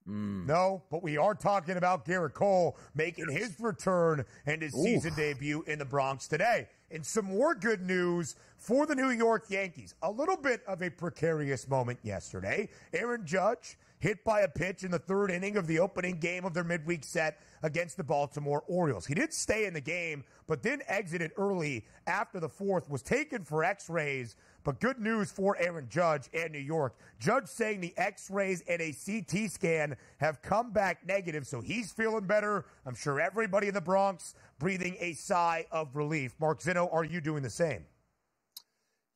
No, but we are talking about Gerrit Cole making his return and his season debut in the Bronx today. And some more good news for the New York Yankees. A little bit of a precarious moment yesterday. Aaron Judge hit by a pitch in the third inning of the opening game of their midweek set against the Baltimore Orioles. He did stay in the game, but then exited early after the fourth, was taken for x-rays. But good news for Aaron Judge and New York. Judge saying the x-rays and a CT scan have come back negative, so he's feeling better. I'm sure everybody in the Bronx breathing a sigh of relief. Mark Zinno, are you doing the same?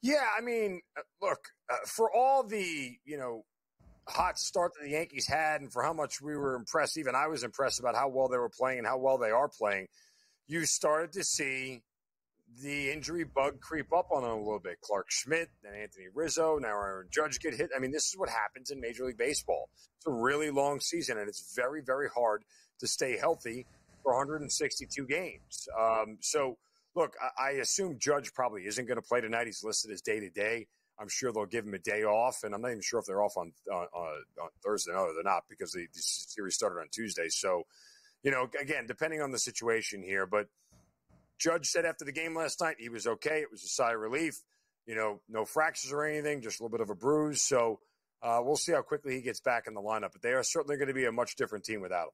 Yeah, I mean, look, for all the, hot start that the Yankees had and for how much we were impressed, even I was impressed about how well they were playing and how well they are playing, you started to see the injury bug creep up on them a little bit. Clark Schmidt, then Anthony Rizzo, now Aaron Judge get hit. I mean, this is what happens in Major League Baseball. It's a really long season, and it's very, very hard to stay healthy for 162 games. So, look, I assume Judge probably isn't going to play tonight. He's listed as day-to-day. I'm sure they'll give him a day off, and I'm not even sure if they're off on Thursday. No, they're not, because the series started on Tuesday. So, again, depending on the situation here, but Judge said after the game last night he was okay. It was a sigh of relief. No fractures or anything, just a little bit of a bruise. So we'll see how quickly he gets back in the lineup. But they are certainly going to be a much different team without him.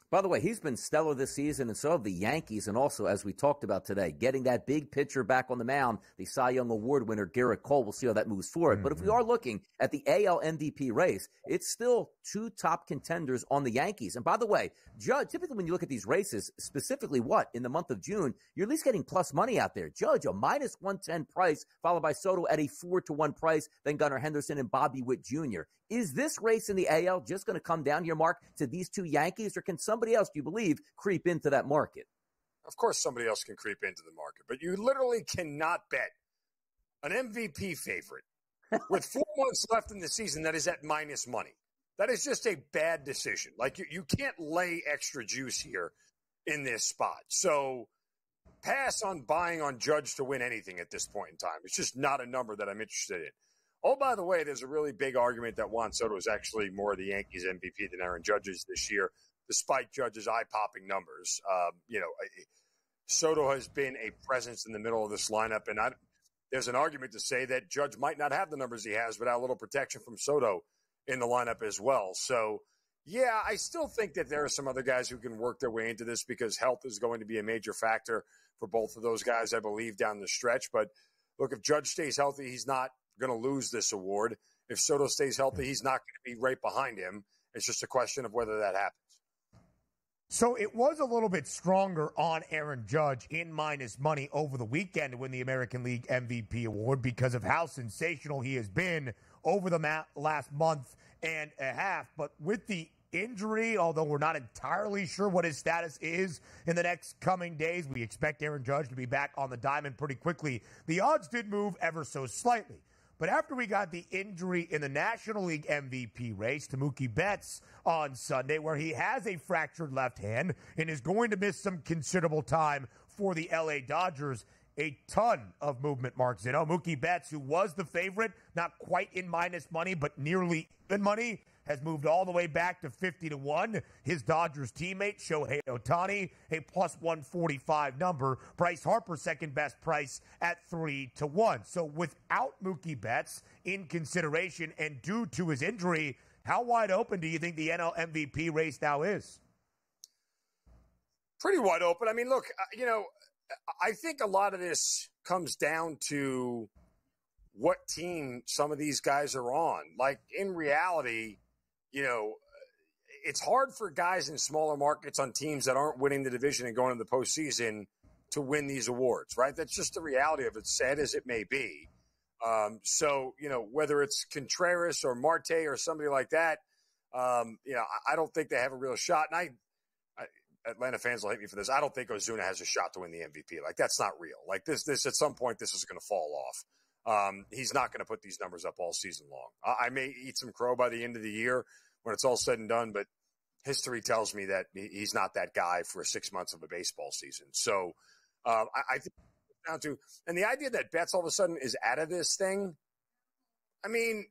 By the way, he's been stellar this season, and so have the Yankees. And also, as we talked about today, getting that big pitcher back on the mound, the Cy Young Award winner, Gerrit Cole. We'll see how that moves forward. But if we are looking at the AL MVP race, it's still two top contenders on the Yankees. And by the way, Judge, typically when you look at these races, specifically in the month of June, you're at least getting plus money out there. Judge, a minus 110 price, followed by Soto at a 4-1 price, then Gunnar Henderson and Bobby Witt Jr. Is this race in the AL just going to come down here, Mark, to these two Yankees, or can somebody else, do you believe, creep into that market? Of course somebody else can creep into the market, but you literally cannot bet an MVP favorite with 4 months left in the season that is at minus money. That is just a bad decision. Like, you can't lay extra juice here in this spot. So pass on buying on Judge to win anything at this point in time. It's just not a number that I'm interested in. Oh, by the way, there's a really big argument that Juan Soto is actually more the Yankees MVP than Aaron Judge's this year, despite Judge's eye-popping numbers. Soto has been a presence in the middle of this lineup, and there's an argument to say that Judge might not have the numbers he has without a little protection from Soto in the lineup as well. So, yeah, I still think that there are some other guys who can work their way into this because health is going to be a major factor for both of those guys, I believe, down the stretch. But, look, if Judge stays healthy, he's not going to lose this award. If Soto stays healthy, he's not going to be right behind him. It's just a question of whether that happens. So it was a little bit stronger on Aaron Judge in minus money over the weekend to win the American League MVP award because of how sensational he has been over the last month and a half. But with the injury, although we're not entirely sure what his status is in the next coming days, we expect Aaron Judge to be back on the diamond pretty quickly. The odds did move ever so slightly. But after we got the injury in the National League MVP race to Mookie Betts on Sunday, where he has a fractured left hand and is going to miss some considerable time for the LA Dodgers, a ton of movement, Mark Zinno. Mookie Betts, who was the favorite, not quite in minus money, but nearly even money, has moved all the way back to 50-1. His Dodgers teammate, Shohei Ohtani, a plus 145 number. Bryce Harper, second best price at 3-1. So without Mookie Betts in consideration and due to his injury, how wide open do you think the NL MVP race now is? Pretty wide open. I mean, look, I think a lot of this comes down to what team some of these guys are on. Like, in reality, it's hard for guys in smaller markets on teams that aren't winning the division and going to the postseason to win these awards, right? That's just the reality of it, sad as it may be. So, whether it's Contreras or Marte or somebody like that, I don't think they have a real shot. And Atlanta fans will hate me for this. I don't think Ozuna has a shot to win the MVP. Like, that's not real. Like, this at some point, this is going to fall off. He's not going to put these numbers up all season long. I may eat some crow by the end of the year when it's all said and done, but history tells me that he's not that guy for 6 months of a baseball season. So I think down to, and the idea that Betts all of a sudden is out of this thing, I mean,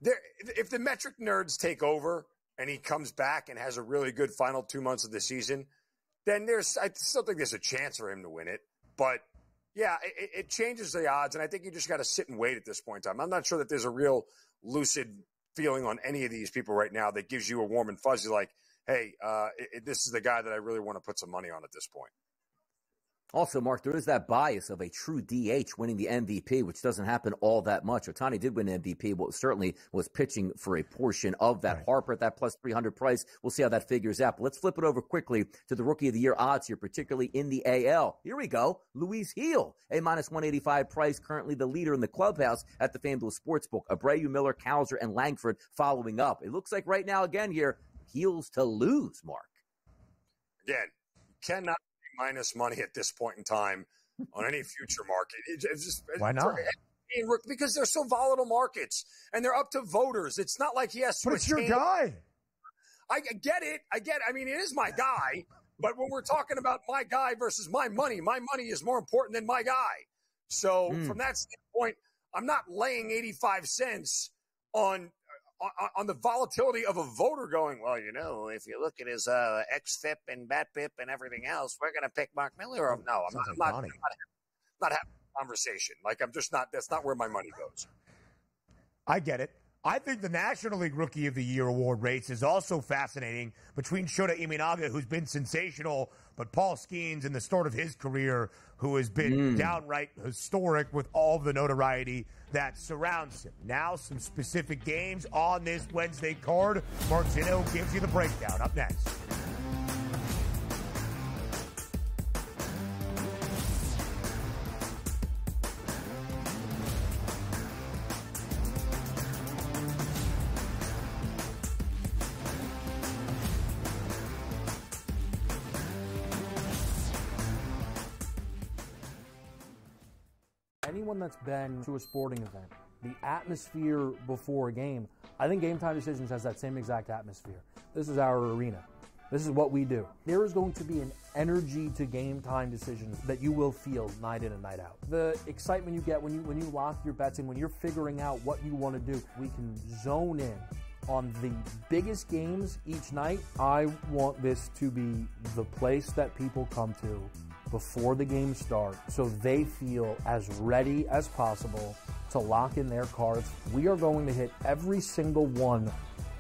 if the metric nerds take over and he comes back and has a really good final 2 months of the season, then I still think there's a chance for him to win it. But yeah, it changes the odds, and I think you just got to sit and wait at this point in time. I'm not sure that there's a real lucid feeling on any of these people right now that gives you a warm and fuzzy like, hey, this is the guy that I really want to put some money on at this point. Also, Mark, there is that bias of a true DH winning the MVP, which doesn't happen all that much. Ohtani did win MVP, but certainly was pitching for a portion of that. Right. Harper at that plus 300 price. We'll see how that figures out. But let's flip it over quickly to the Rookie of the Year odds here, particularly in the AL. Here we go. Luis Gil, a minus 185 price, currently the leader in the clubhouse at the FanDuel Sportsbook. Abreu, Miller, Cowser, and Langford following up. It looks like right now, again here, Gil's to lose, Mark. Again, cannot minus money at this point in time on any future market. It's just, why not? Because they're so volatile markets and they're up to voters. It's not like he has to. But it's your guy. I get it. I mean, it is my guy. But when we're talking about my guy versus my money is more important than my guy. So from that standpoint, I'm not laying 85 cents on the volatility of a voter going, well, if you look at his XFIP and BATPIP and everything else, we're going to pick Mark Miller. No, I'm not having a conversation. Like, I'm just not – that's not where my money goes. I get it. I think the National League Rookie of the Year award race is also fascinating between Shota Imanaga, who's been sensational, but Paul Skeens in the start of his career, who has been downright historic with all of the notoriety that surrounds him. Now, some specific games on this Wednesday card. Mark Zinno gives you the breakdown. Up next. Anyone that's been to a sporting event, the atmosphere before a game, I think Game Time Decisions has that same exact atmosphere. This is our arena. This is what we do. There is going to be an energy to Game Time Decisions that you will feel night in and night out. The excitement you get when you lock your bets in, when you're figuring out what you want to do, we can zone in on the biggest games each night. I want this to be the place that people come to before the game starts so they feel as ready as possible to lock in their cards. We are going to hit every single one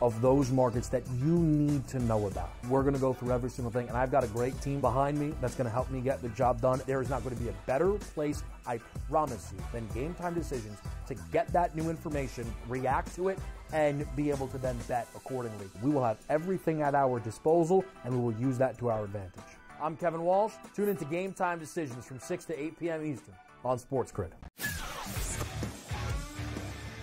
of those markets that you need to know about. We're going to go through every single thing, and I've got a great team behind me that's going to help me get the job done. There is not going to be a better place, I promise you, than Game Time Decisions to get that new information, react to it, and be able to then bet accordingly. We will have everything at our disposal, and we will use that to our advantage. I'm Kevin Walsh. Tune into Game Time Decisions from 6 to 8 p.m. Eastern on SportsGrid.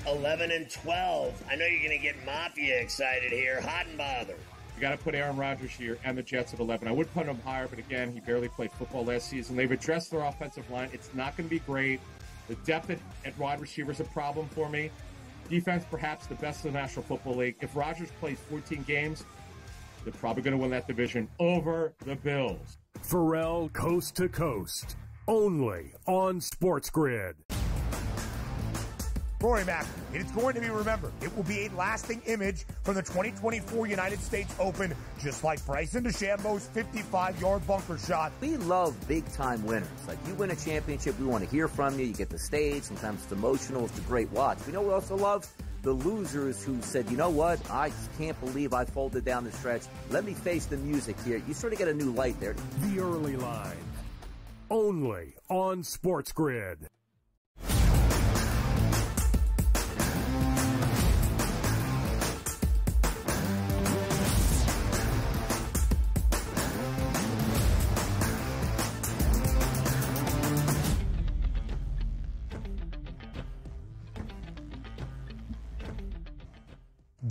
11 and 12. I know you're going to get Mafia excited here. Hot and bothered. You got to put Aaron Rodgers here and the Jets at 11. I would put him higher, but again, he barely played football last season. They've addressed their offensive line. It's not going to be great. The depth at wide receiver is a problem for me. Defense, perhaps the best in the National Football League. If Rodgers plays 14 games, they're probably going to win that division over the Bills. Pharrell Coast to Coast, only on SportsGrid. Rory Mack, it's going to be remembered. It will be a lasting image from the 2024 United States Open, just like Bryson DeChambeau's 55-yard bunker shot. We love big-time winners. Like, you win a championship, we want to hear from you. You get the stage. Sometimes it's emotional. It's a great watch. We know we also love the losers who said, you know what, I just can't believe I folded down the stretch. Let me face the music here. You sort of get a new light there. The Early Line, only on SportsGrid.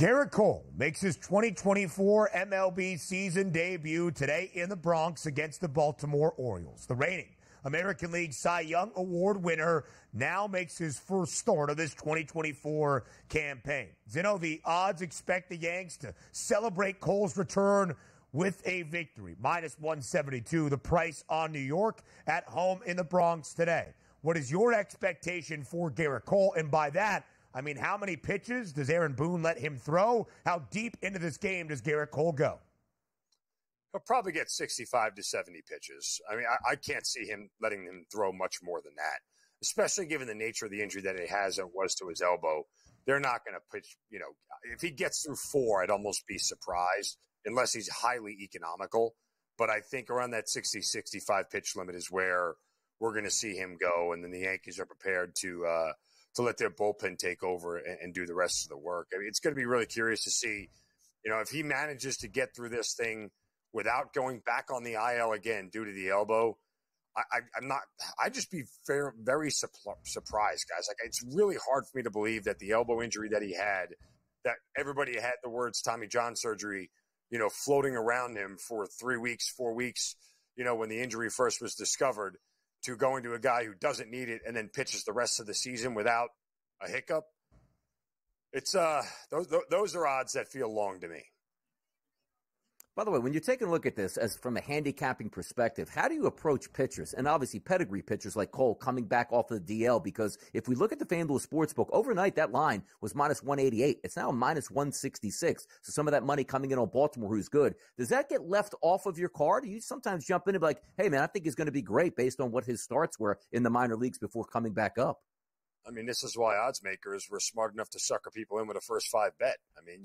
Garrett Cole makes his 2024 MLB season debut today in the Bronx against the Baltimore Orioles. The reigning American League Cy Young Award winner now makes his first start of this 2024 campaign. Zinno, the odds expect the Yanks to celebrate Cole's return with a victory. Minus 172, the price on New York at home in the Bronx today. What is your expectation for Garrett Cole? And by that, I mean, how many pitches does Aaron Boone let him throw? How deep into this game does Garrett Cole go? He'll probably get 65 to 70 pitches. I mean, I can't see him letting him throw much more than that, especially given the nature of the injury that he has and was to his elbow. They're not going to pitch, if he gets through 4, I'd almost be surprised, unless he's highly economical. But I think around that 60, 65 pitch limit is where we're going to see him go, and then the Yankees are prepared to let their bullpen take over and do the rest of the work. I mean, it's going to be really curious to see, if he manages to get through this thing without going back on the IL again due to the elbow. I'd just be very surprised, guys. Like, it's really hard for me to believe that the elbow injury that he had, that everybody had the words Tommy John surgery, floating around him for 3 weeks, 4 weeks, when the injury first was discovered, to going to a guy who doesn't need it and then pitches the rest of the season without a hiccup. It's those are odds that feel long to me. By the way, when you're taking a look at this as from a handicapping perspective, how do you approach pitchers? And obviously pedigree pitchers like Cole coming back off of the DL, because if we look at the FanDuel Sportsbook, overnight that line was minus 188. It's now minus 166. So some of that money coming in on Baltimore, who's good. Does that get left off of your card? You sometimes jump in and be like, hey, man, I think he's going to be great based on what his starts were in the minor leagues before coming back up. I mean, this is why odds makers were smart enough to sucker people in with a first 5 bet. I mean,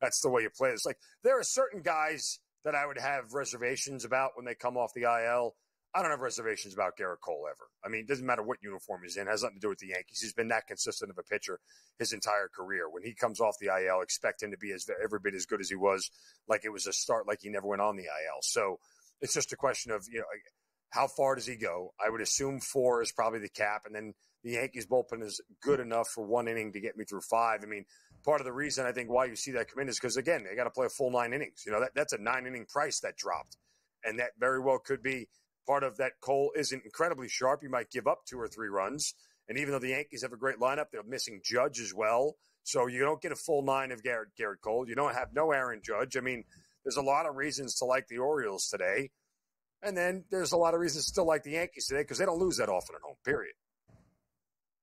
that's the way you play. It's like there are certain guys that I would have reservations about when they come off the IL. I don't have reservations about Garrett Cole ever. I mean, it doesn't matter what uniform he's in. It has nothing to do with the Yankees. He's been that consistent of a pitcher his entire career. When he comes off the IL, expect him to be every bit as good as he was, like it was a start, like he never went on the IL. So it's just a question of, how far does he go? I would assume 4 is probably the cap, and then the Yankees bullpen is good enough for 1 inning to get me through 5. I mean, part of the reason I think why you see that come in is because, again, they got to play a full 9 innings. That's a 9-inning price that dropped. And that very well could be part of that. Cole isn't incredibly sharp. You might give up 2 or 3 runs. And even though the Yankees have a great lineup, they're missing Judge as well. So you don't get a full 9 of Garrett Cole. You don't have no Aaron Judge. I mean, there's a lot of reasons to like the Orioles today. And then there's a lot of reasons to still like the Yankees today because they don't lose that often at home, period.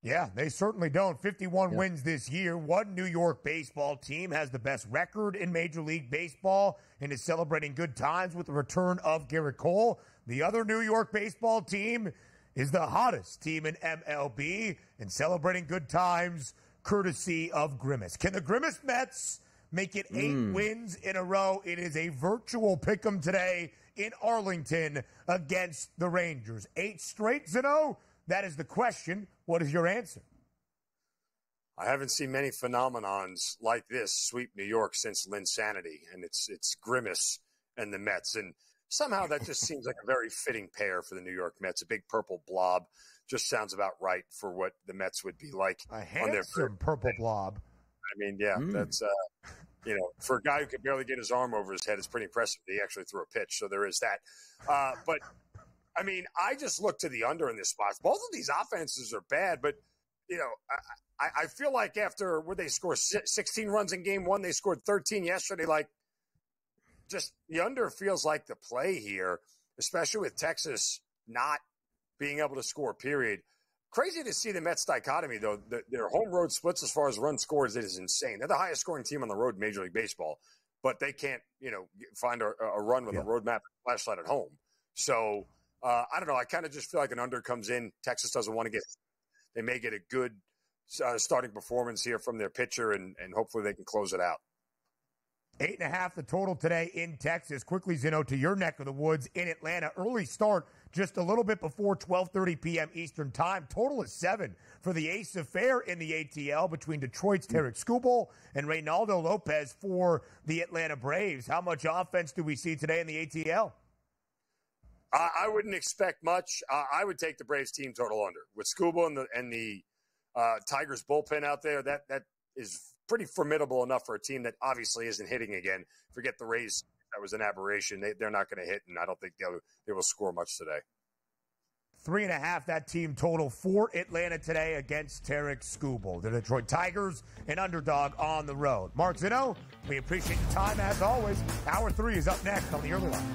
Yeah, they certainly don't. 51 wins this year. One New York baseball team has the best record in Major League Baseball and is celebrating good times with the return of Garrett Cole. The other New York baseball team is the hottest team in MLB and celebrating good times courtesy of Grimace. Can the Grimace Mets make it 8 wins in a row? It is a virtual pick'em today in Arlington against the Rangers. 8 straight, Zinno? That is the question. What is your answer? I haven't seen many phenomenons like this sweep New York since Linsanity, and it's Grimace and the Mets. And somehow that just seems like a very fitting pair for the New York Mets. A big purple blob just sounds about right for what the Mets would be like. A handsome purple blob. I mean, yeah, that's for a guy who could barely get his arm over his head, it's pretty impressive that he actually threw a pitch. So there is that. But I mean, I just look to the under in this spot. Both of these offenses are bad, but I feel like after where they score 16 runs in game 1, they scored 13 yesterday. Like, just the under feels like the play here, especially with Texas not being able to score. Period. Crazy to see the Mets dichotomy, though. Their home road splits as far as run scores, it is insane. They're the highest scoring team on the road in Major League Baseball, but they can't, find a run with a road map and flashlight at home. So I don't know. I kind of just feel like an under comes in. Texas doesn't want to get – they may get a good starting performance here from their pitcher, and hopefully they can close it out. 8.5 the total today in Texas. Quickly, Zinno, to your neck of the woods in Atlanta. Early start just a little bit before 12:30 p.m. Eastern time. Total is 7 for the Ace Affair in the ATL between Detroit's Tarek Skubal and Reynaldo Lopez for the Atlanta Braves. How much offense do we see today in the ATL? I wouldn't expect much. I would take the Braves team total under. With Skubal and the Tigers bullpen out there, that is pretty formidable enough for a team that obviously isn't hitting again. Forget the Rays. That was an aberration. They're not going to hit, and I don't think they will score much today. 3.5, that team total for Atlanta today against Tarek Skubal. The Detroit Tigers, an underdog on the road. Mark Zinno, we appreciate your time as always. Hour 3 is up next on the Early Line.